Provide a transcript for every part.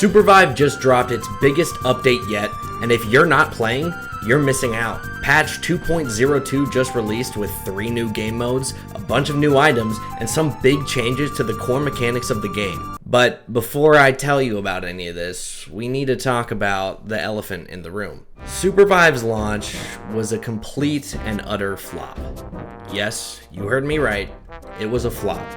Supervive just dropped its biggest update yet, and if you're not playing, you're missing out. Patch 2.02 just released with 3 new game modes, a bunch of new items, and some big changes to the core mechanics of the game. But before I tell you about any of this, we need to talk about the elephant in the room. Supervive's launch was a complete and utter flop. Yes, you heard me right, it was a flop.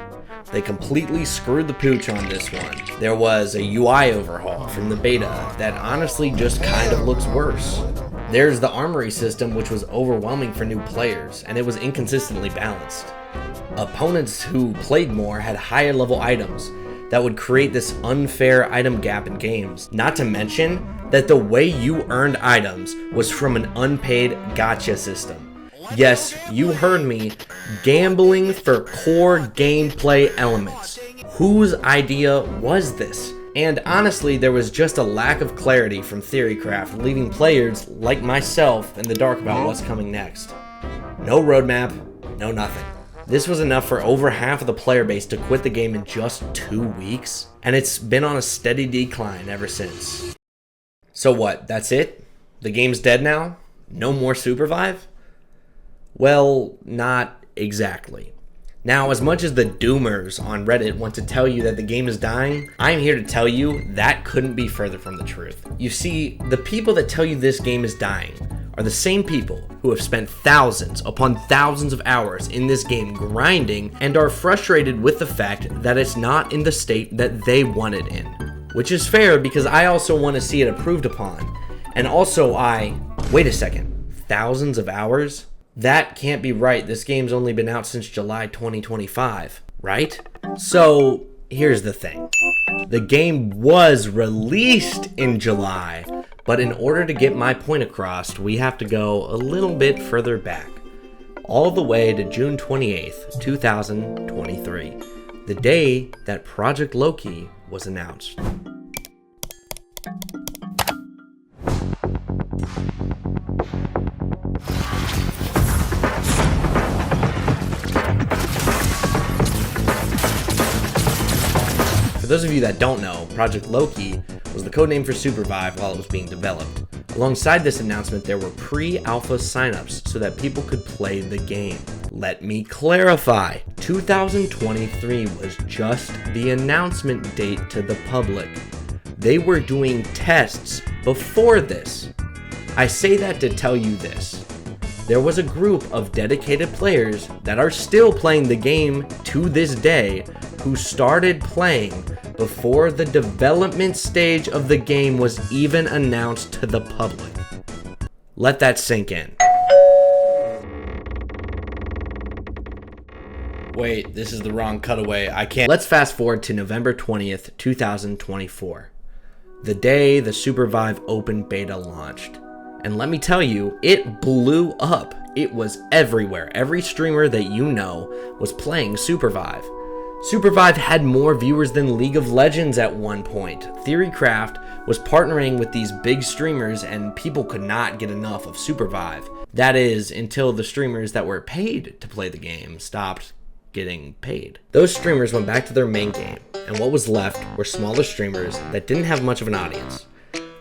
They completely screwed the pooch on this one. There was a UI overhaul from the beta that honestly just kind of looks worse. There's the armory system, which was overwhelming for new players, and it was inconsistently balanced. Opponents who played more had higher level items that would create this unfair item gap in games. Not to mention that the way you earned items was from an unpaid gacha system. Yes, you heard me, gambling for core gameplay elements. Whose idea was this? And honestly, there was just a lack of clarity from Theorycraft, leaving players like myself in the dark about what's coming next. No roadmap, no nothing. This was enough for over half of the player base to quit the game in just 2 weeks, and it's been on a steady decline ever since. So what, that's it? The game's dead now? No more Supervive? Well, not exactly. Now, as much as the doomers on Reddit want to tell you that the game is dying, I'm here to tell you that couldn't be further from the truth. You see, the people that tell you this game is dying are the same people who have spent thousands upon thousands of hours in this game grinding and are frustrated with the fact that it's not in the state that they want it in. Which is fair because I also want to see it improved upon. And also wait a second, thousands of hours? That can't be right. This game's only been out since July 2025, right? So, here's the thing. The game was released in July, but in order to get my point across, we have to go a little bit further back. All the way to June 28th, 2023, the day that Project Loki was announced. For those of you that don't know, Project Loki was the codename for Supervive while it was being developed. Alongside this announcement, there were pre-alpha signups so that people could play the game. Let me clarify, 2023 was just the announcement date to the public. They were doing tests before this. I say that to tell you this. There was a group of dedicated players that are still playing the game to this day who started playing before the development stage of the game was even announced to the public. Let that sink in. Wait, this is the wrong cutaway. I can't. Let's fast forward to November 20th, 2024. The day the Supervive open beta launched. And let me tell you, it blew up. It was everywhere. Every streamer that you know was playing Supervive. Supervive had more viewers than League of Legends at one point. Theorycraft was partnering with these big streamers and people could not get enough of Supervive. That is, until the streamers that were paid to play the game stopped getting paid. Those streamers went back to their main game, and what was left were smaller streamers that didn't have much of an audience,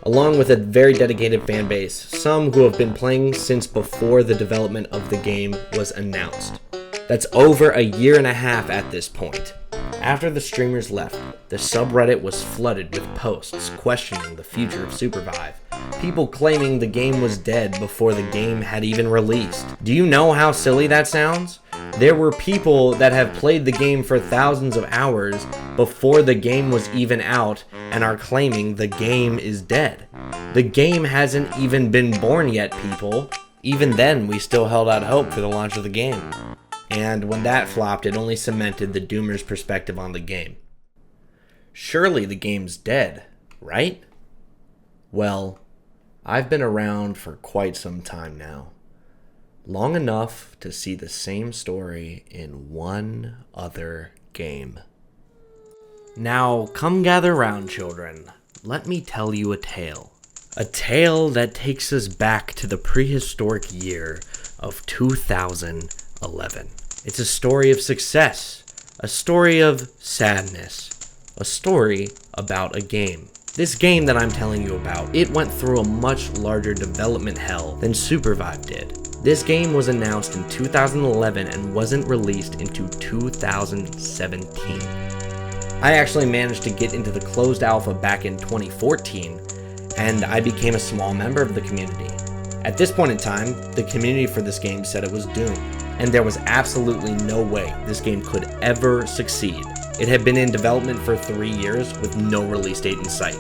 along with a very dedicated fan base, some who have been playing since before the development of the game was announced. That's over a year and a half at this point. After the streamers left, the subreddit was flooded with posts questioning the future of Supervive. People claiming the game was dead before the game had even released. Do you know how silly that sounds? There were people that have played the game for thousands of hours before the game was even out and are claiming the game is dead. The game hasn't even been born yet, people. Even then, we still held out hope for the launch of the game. And when that flopped, it only cemented the Doomer's perspective on the game. Surely the game's dead, right? Well, I've been around for quite some time now. Long enough to see the same story in one other game. Now, come gather round, children. Let me tell you a tale. A tale that takes us back to the prehistoric year of 2011. It's a story of success, a story of sadness, a story about a game. This game that I'm telling you about, it went through a much larger development hell than Supervive did. This game was announced in 2011 and wasn't released until 2017. I actually managed to get into the closed alpha back in 2014, and I became a small member of the community. At this point in time, the community for this game said it was doomed, and there was absolutely no way this game could ever succeed. It had been in development for 3 years with no release date in sight.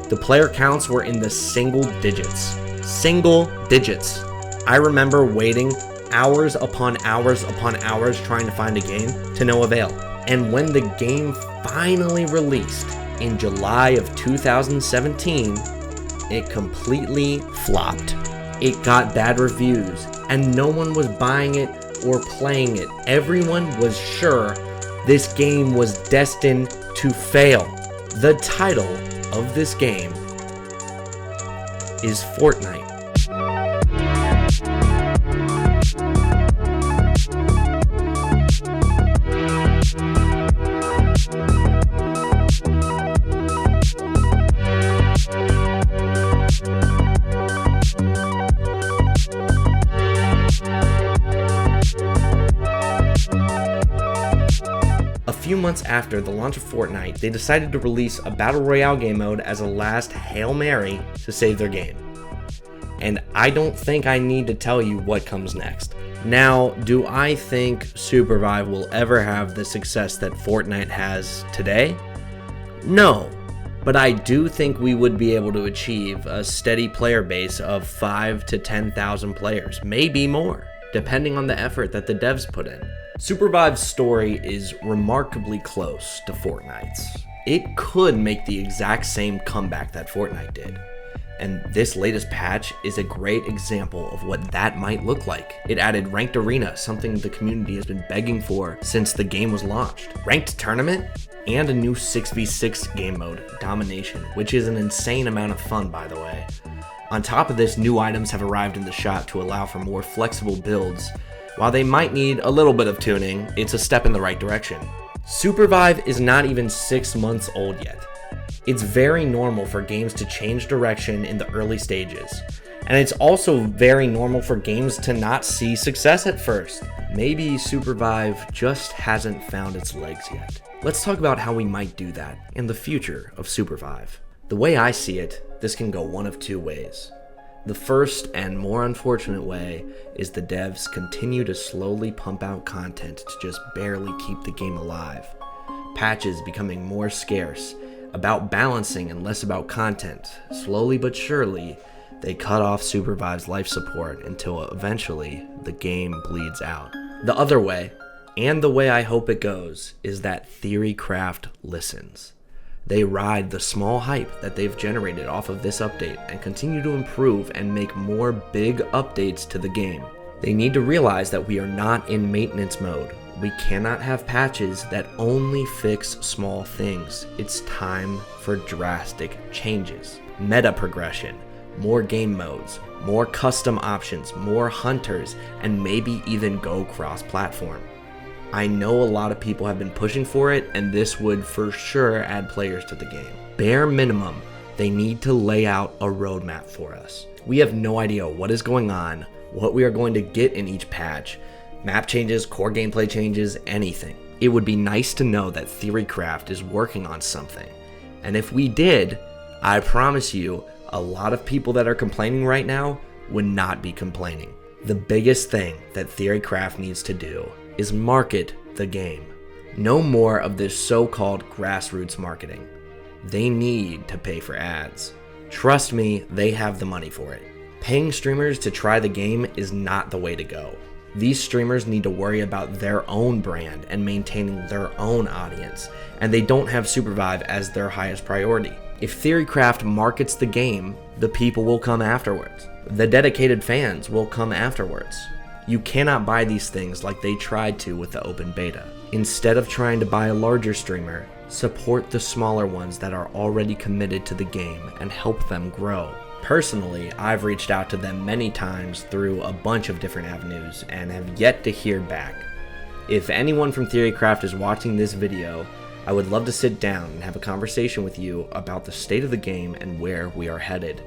The player counts were in the single digits. Single digits. I remember waiting hours upon hours upon hours trying to find a game to no avail. And when the game finally released in July of 2017, it completely flopped. It got bad reviews, and no one was buying it or playing it. Everyone was sure this game was destined to fail. The title of this game is Fortnite. A few months after the launch of Fortnite, they decided to release a Battle Royale game mode as a last Hail Mary to save their game. And I don't think I need to tell you what comes next. Now, do I think Supervive will ever have the success that Fortnite has today? No, but I do think we would be able to achieve a steady player base of 5,000 to 10,000 players, maybe more, depending on the effort that the devs put in. Supervive's story is remarkably close to Fortnite's. It could make the exact same comeback that Fortnite did. And this latest patch is a great example of what that might look like. It added Ranked Arena, something the community has been begging for since the game was launched. Ranked Tournament, and a new 6v6 game mode, Domination, which is an insane amount of fun, by the way. On top of this, new items have arrived in the shop to allow for more flexible builds. While they might need a little bit of tuning, it's a step in the right direction. Supervive is not even 6 months old yet. It's very normal for games to change direction in the early stages. And it's also very normal for games to not see success at first. Maybe Supervive just hasn't found its legs yet. Let's talk about how we might do that in the future of Supervive. The way I see it, this can go one of two ways. The first and more unfortunate way is the devs continue to slowly pump out content to just barely keep the game alive. Patches becoming more scarce, about balancing and less about content. Slowly but surely, they cut off Supervive's life support until eventually the game bleeds out. The other way, and the way I hope it goes, is that Theorycraft listens. They ride the small hype that they've generated off of this update and continue to improve and make more big updates to the game. They need to realize that we are not in maintenance mode. We cannot have patches that only fix small things. It's time for drastic changes. Meta progression, more game modes, more custom options, more hunters, and maybe even go cross-platform. I know a lot of people have been pushing for it, and this would for sure add players to the game. Bare minimum, they need to lay out a roadmap for us. We have no idea what is going on, what we are going to get in each patch, map changes, core gameplay changes, anything. It would be nice to know that Theorycraft is working on something. And if we did, I promise you, a lot of people that are complaining right now would not be complaining. The biggest thing that Theorycraft needs to do is market the game. No more of this so-called grassroots marketing. They need to pay for ads. Trust me, they have the money for it. Paying streamers to try the game is not the way to go. These streamers need to worry about their own brand and maintaining their own audience, and they don't have Supervive as their highest priority. If Theorycraft markets the game, the people will come afterwards. The dedicated fans will come afterwards. You cannot buy these things like they tried to with the open beta. Instead of trying to buy a larger streamer, support the smaller ones that are already committed to the game and help them grow. Personally, I've reached out to them many times through a bunch of different avenues and have yet to hear back. If anyone from Theorycraft is watching this video, I would love to sit down and have a conversation with you about the state of the game and where we are headed.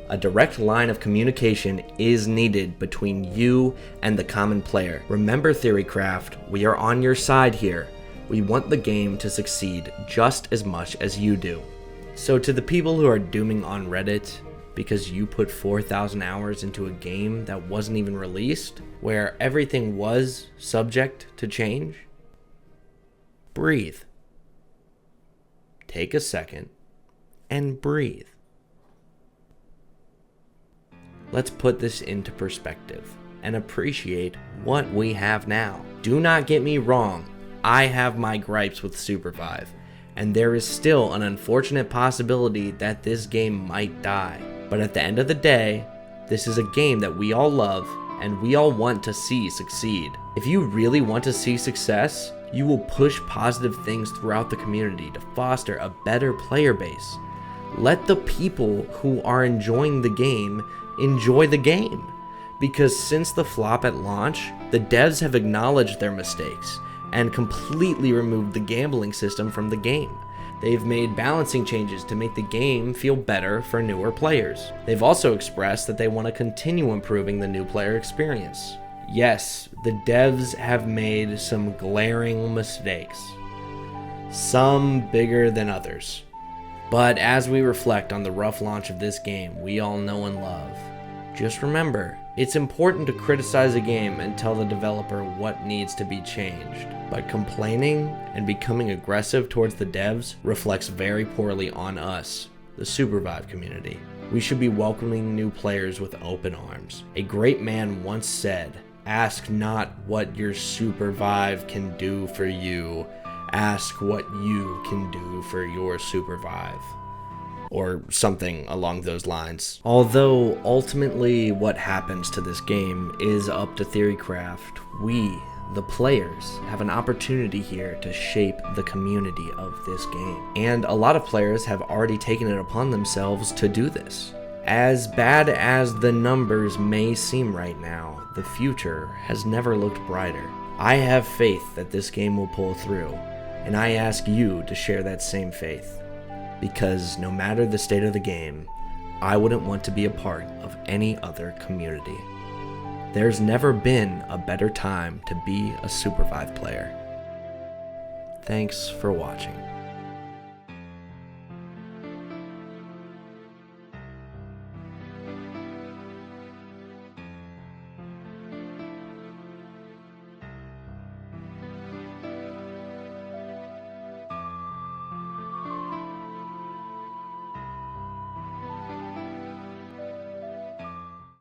A direct line of communication is needed between you and the common player. Remember, Theorycraft, we are on your side here. We want the game to succeed just as much as you do. So to the people who are dooming on Reddit because you put 4,000 hours into a game that wasn't even released, where everything was subject to change, breathe. Take a second and breathe. Let's put this into perspective and appreciate what we have now. Do not get me wrong, I have my gripes with Supervive, and there is still an unfortunate possibility that this game might die. But at the end of the day, this is a game that we all love and we all want to see succeed. If you really want to see success, you will push positive things throughout the community to foster a better player base. Let the people who are enjoying the game enjoy the game. Because since the flop at launch, the devs have acknowledged their mistakes and completely removed the gambling system from the game. They've made balancing changes to make the game feel better for newer players. They've also expressed that they want to continue improving the new player experience. Yes, the devs have made some glaring mistakes, some bigger than others. But as we reflect on the rough launch of this game we all know and love, just remember, it's important to criticize a game and tell the developer what needs to be changed. But complaining and becoming aggressive towards the devs reflects very poorly on us, the Supervive community. We should be welcoming new players with open arms. A great man once said, "Ask not what your Supervive can do for you, ask what you can do for your Supervive." Or something along those lines. Although ultimately what happens to this game is up to Theorycraft, we, the players, have an opportunity here to shape the community of this game. And a lot of players have already taken it upon themselves to do this. As bad as the numbers may seem right now, the future has never looked brighter. I have faith that this game will pull through, and I ask you to share that same faith. Because no matter the state of the game, I wouldn't want to be a part of any other community. There's never been a better time to be a Supervive player. Thanks for watching.